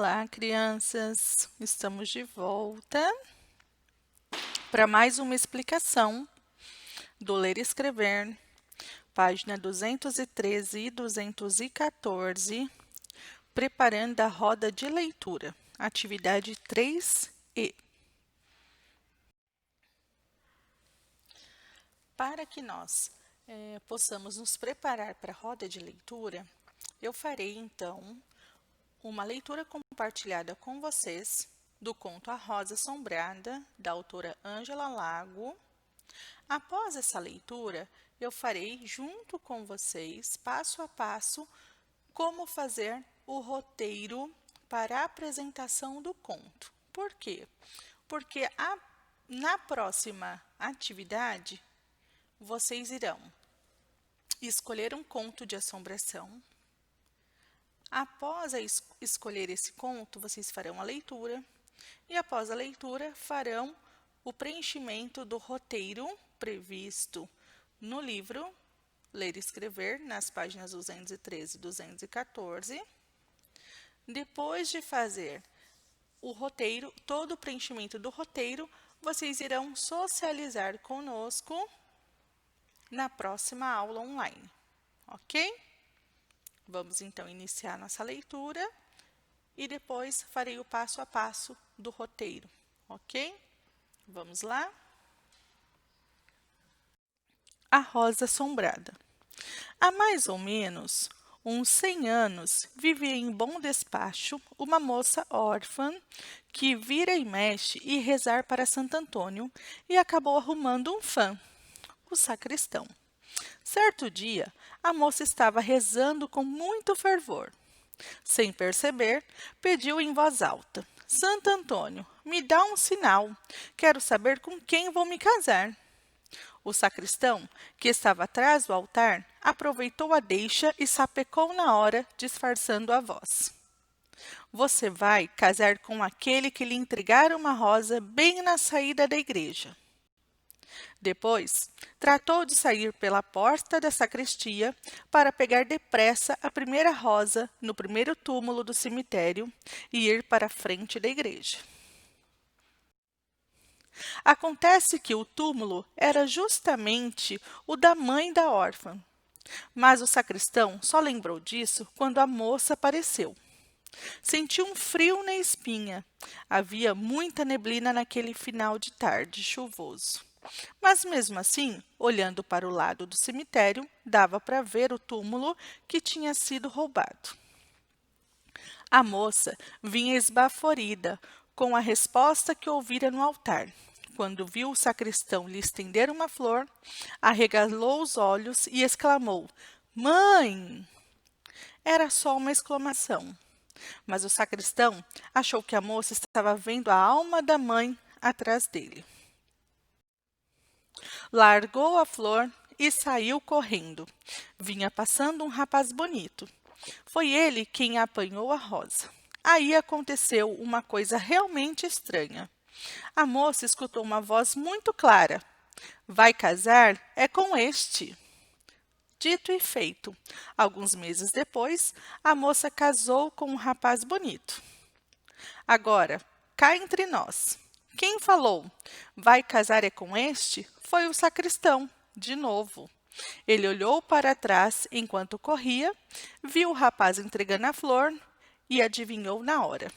Olá, crianças! Estamos de volta para mais uma explicação do Ler e Escrever, página 213 e 214, preparando a roda de leitura, atividade 3E. Para que nós possamos nos preparar para a roda de leitura, eu farei então uma leitura compartilhada com vocês do conto A Rosa Assombrada, da autora Ângela Lago. Após essa leitura, eu farei junto com vocês, passo a passo, como fazer o roteiro para a apresentação do conto. Por quê? Porque na próxima atividade, vocês irão escolher um conto de assombração. Após escolher esse conto, vocês farão a leitura e após a leitura farão o preenchimento do roteiro previsto no livro Ler e Escrever, nas páginas 213 e 214. Depois de fazer o roteiro, todo o preenchimento do roteiro, vocês irão socializar conosco na próxima aula online, ok? Vamos então iniciar nossa leitura e depois farei o passo a passo do roteiro, ok? Vamos lá? A Rosa Assombrada. Há mais ou menos uns 100 anos, vivia em bom despacho uma moça órfã que vira e mexe e rezar para Santo Antônio e acabou arrumando um fã, o sacristão. Certo dia, a moça estava rezando com muito fervor. Sem perceber, pediu em voz alta: Santo Antônio, me dá um sinal. Quero saber com quem vou me casar. O sacristão, que estava atrás do altar, aproveitou a deixa e sapecou na hora, disfarçando a voz. Você vai casar com aquele que lhe entregar uma rosa bem na saída da igreja. Depois, tratou de sair pela porta da sacristia para pegar depressa a primeira rosa no primeiro túmulo do cemitério e ir para a frente da igreja. Acontece que o túmulo era justamente o da mãe da órfã, mas o sacristão só lembrou disso quando a moça apareceu. Sentiu um frio na espinha. Havia muita neblina naquele final de tarde chuvoso. Mas mesmo assim, olhando para o lado do cemitério, dava para ver o túmulo que tinha sido roubado. A moça vinha esbaforida com a resposta que ouvira no altar. Quando viu o sacristão lhe estender uma flor, arregalou os olhos e exclamou: Mãe! Era só uma exclamação, mas o sacristão achou que a moça estava vendo a alma da mãe atrás dele. Largou a flor e saiu correndo. Vinha passando um rapaz bonito. Foi ele quem apanhou a rosa. Aí aconteceu uma coisa realmente estranha. A moça escutou uma voz muito clara. Vai casar é com este. Dito e feito. Alguns meses depois, a moça casou com um rapaz bonito. Agora, cá entre nós. Quem falou, vai casar é com este, foi o sacristão, de novo. Ele olhou para trás enquanto corria, viu o rapaz entregando a flor e adivinhou na hora.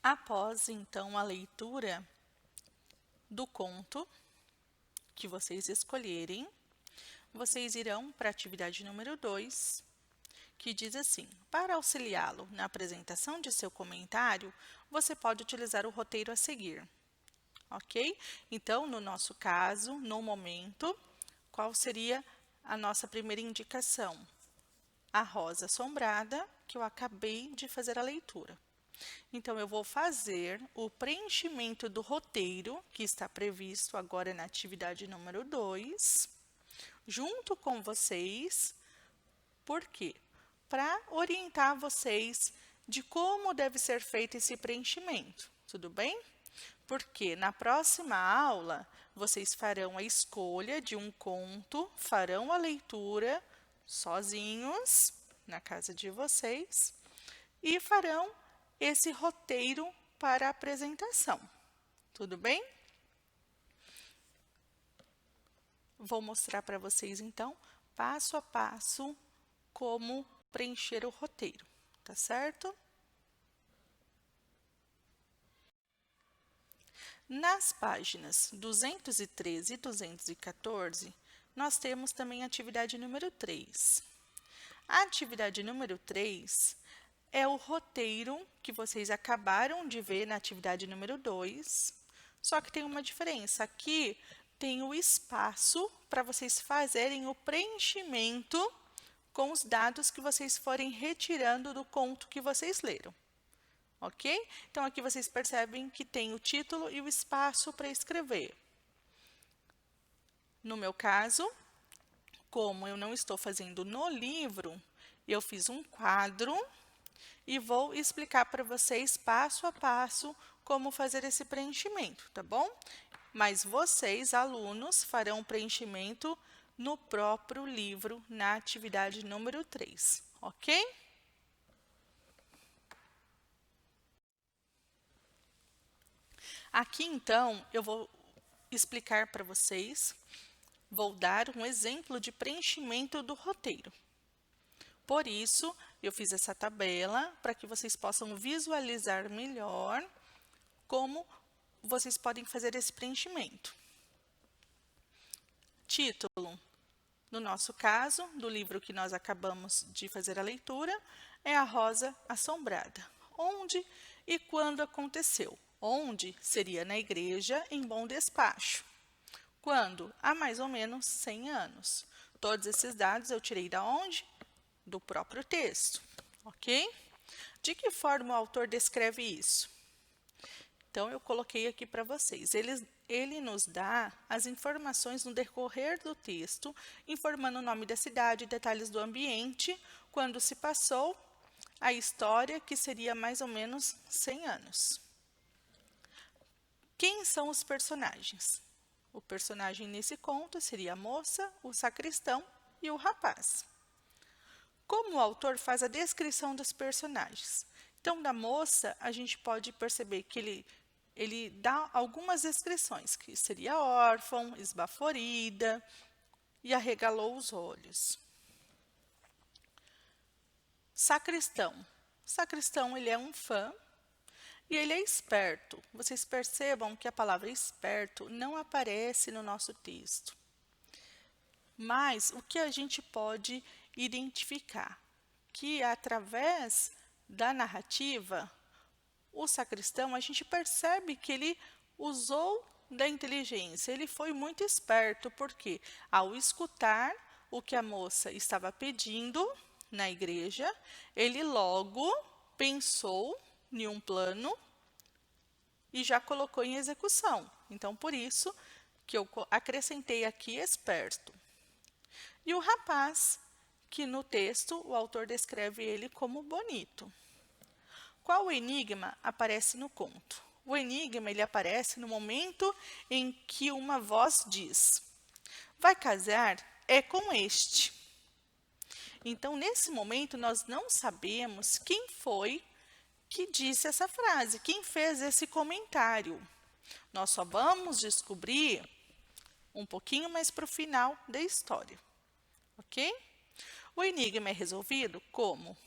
Após, então, a leitura do conto que vocês escolherem, vocês irão para a atividade número 2, que diz assim: para auxiliá-lo na apresentação de seu comentário, você pode utilizar o roteiro a seguir. Ok? Então, no nosso caso, no momento, qual seria a nossa primeira indicação? A Rosa Assombrada, que eu acabei de fazer a leitura. Então, eu vou fazer o preenchimento do roteiro, que está previsto agora na atividade número 2, junto com vocês. Por quê? Para orientar vocês de como deve ser feito esse preenchimento, tudo bem? Porque na próxima aula, vocês farão a escolha de um conto, farão a leitura, sozinhos na casa de vocês e farão esse roteiro para a apresentação. Tudo bem? Vou mostrar para vocês, então, passo a passo, como preencher o roteiro, tá certo? Nas páginas 213 e 214, nós temos também a atividade número 3. A atividade número 3 é o roteiro que vocês acabaram de ver na atividade número 2, só que tem uma diferença. Aqui tem o espaço para vocês fazerem o preenchimento com os dados que vocês forem retirando do conto que vocês leram. Ok? Então, aqui vocês percebem que tem o título e o espaço para escrever. No meu caso, como eu não estou fazendo no livro, eu fiz um quadro e vou explicar para vocês passo a passo como fazer esse preenchimento, tá bom? Mas vocês, alunos, farão o preenchimento no próprio livro, na atividade número 3, ok? Aqui, então, eu vou explicar para vocês, vou dar um exemplo de preenchimento do roteiro. Por isso, eu fiz essa tabela para que vocês possam visualizar melhor como vocês podem fazer esse preenchimento. Título, no nosso caso, do livro que nós acabamos de fazer a leitura, é A Rosa Assombrada. Onde e quando aconteceu? Onde seria na igreja em Bom Despacho. Quando? Há mais ou menos 100 anos. Todos esses dados eu tirei da onde? Do próprio texto, ok? De que forma o autor descreve isso? Então, eu coloquei aqui para vocês. Ele nos dá as informações no decorrer do texto, informando o nome da cidade, detalhes do ambiente, quando se passou a história, que seria mais ou menos 100 anos. Quem são os personagens? O personagem nesse conto seria a moça, o sacristão e o rapaz. Como o autor faz a descrição dos personagens? Então, da moça, a gente pode perceber que ele dá algumas descrições, que seria órfã, esbaforida e arregalou os olhos. Sacristão. Sacristão, ele é um fã e ele é esperto. Vocês percebam que a palavra esperto não aparece no nosso texto. Mas o que a gente pode identificar? Que através da narrativa, o sacristão, a gente percebe que ele usou da inteligência. Ele foi muito esperto, porque ao escutar o que a moça estava pedindo na igreja, ele logo pensou em um plano e já colocou em execução. Então, por isso que eu acrescentei aqui esperto. E o rapaz, que no texto o autor descreve ele como bonito. Qual enigma aparece no conto? O enigma ele aparece no momento em que uma voz diz: vai casar é com este. Então, nesse momento, nós não sabemos quem foi que disse essa frase, quem fez esse comentário. Nós só vamos descobrir um pouquinho mais para o final da história, ok? O enigma é resolvido como?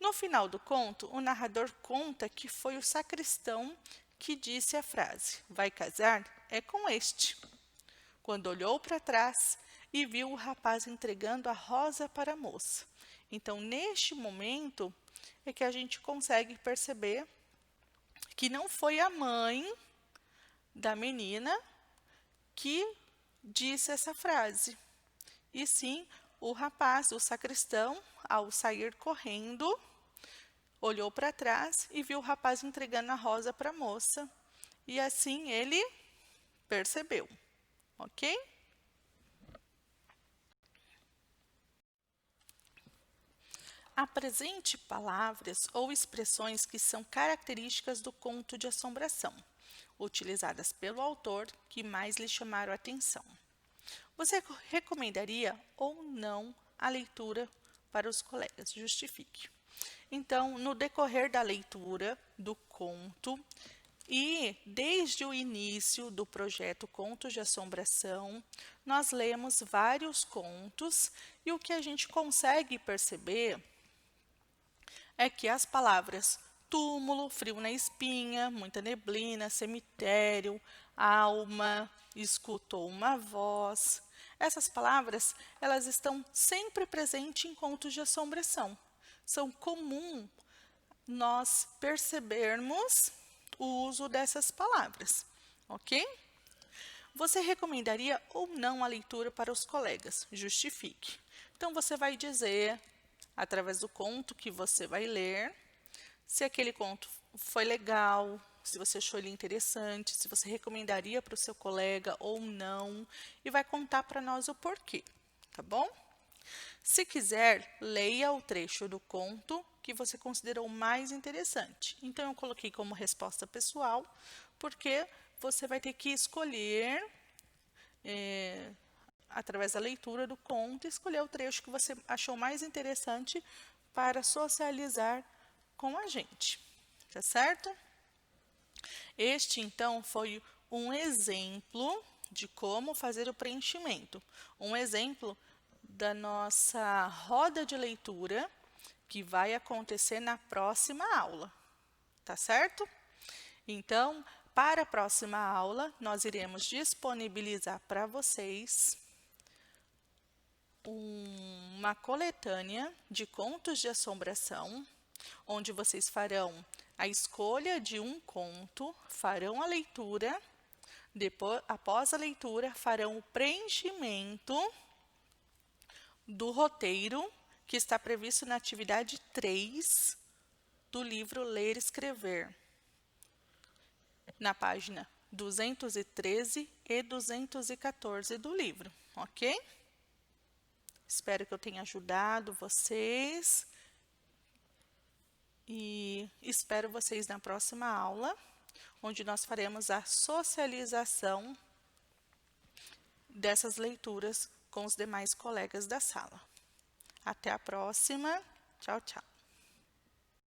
No final do conto, o narrador conta que foi o sacristão que disse a frase: vai casar é com este. Quando olhou para trás e viu o rapaz entregando a rosa para a moça. Então, neste momento, é que a gente consegue perceber que não foi a mãe da menina que disse essa frase, e sim o rapaz, o sacristão, ao sair correndo, olhou para trás e viu o rapaz entregando a rosa para a moça, e assim ele percebeu, ok? Apresente palavras ou expressões que são características do conto de assombração, utilizadas pelo autor, que mais lhe chamaram a atenção. Você recomendaria ou não a leitura para os colegas. Justifique. Então, no decorrer da leitura do conto e desde o início do projeto Contos de Assombração, nós lemos vários contos e o que a gente consegue perceber é que as palavras túmulo, frio na espinha, muita neblina, cemitério, alma, escutou uma voz. Essas palavras, elas estão sempre presentes em contos de assombração. São comum nós percebermos o uso dessas palavras, ok? Você recomendaria ou não a leitura para os colegas? Justifique. Então, você vai dizer, através do conto que você vai ler, se aquele conto foi legal, se você achou ele interessante, se você recomendaria para o seu colega ou não, e vai contar para nós o porquê, tá bom? Se quiser, leia o trecho do conto que você considerou mais interessante. Então, eu coloquei como resposta pessoal, porque você vai ter que escolher, através da leitura do conto, escolher o trecho que você achou mais interessante para socializar com a gente, tá certo? Este, então, foi um exemplo de como fazer o preenchimento. Um exemplo da nossa roda de leitura que vai acontecer na próxima aula, tá certo? Então, para a próxima aula, nós iremos disponibilizar para vocês uma coletânea de contos de assombração, onde vocês farão a escolha de um conto, farão a leitura, depois, após a leitura, farão o preenchimento do roteiro que está previsto na atividade 3 do livro Ler e Escrever, na página 213 e 214 do livro, ok? Espero que eu tenha ajudado vocês e espero vocês na próxima aula, onde nós faremos a socialização dessas leituras com os demais colegas da sala. Até a próxima. Tchau, tchau.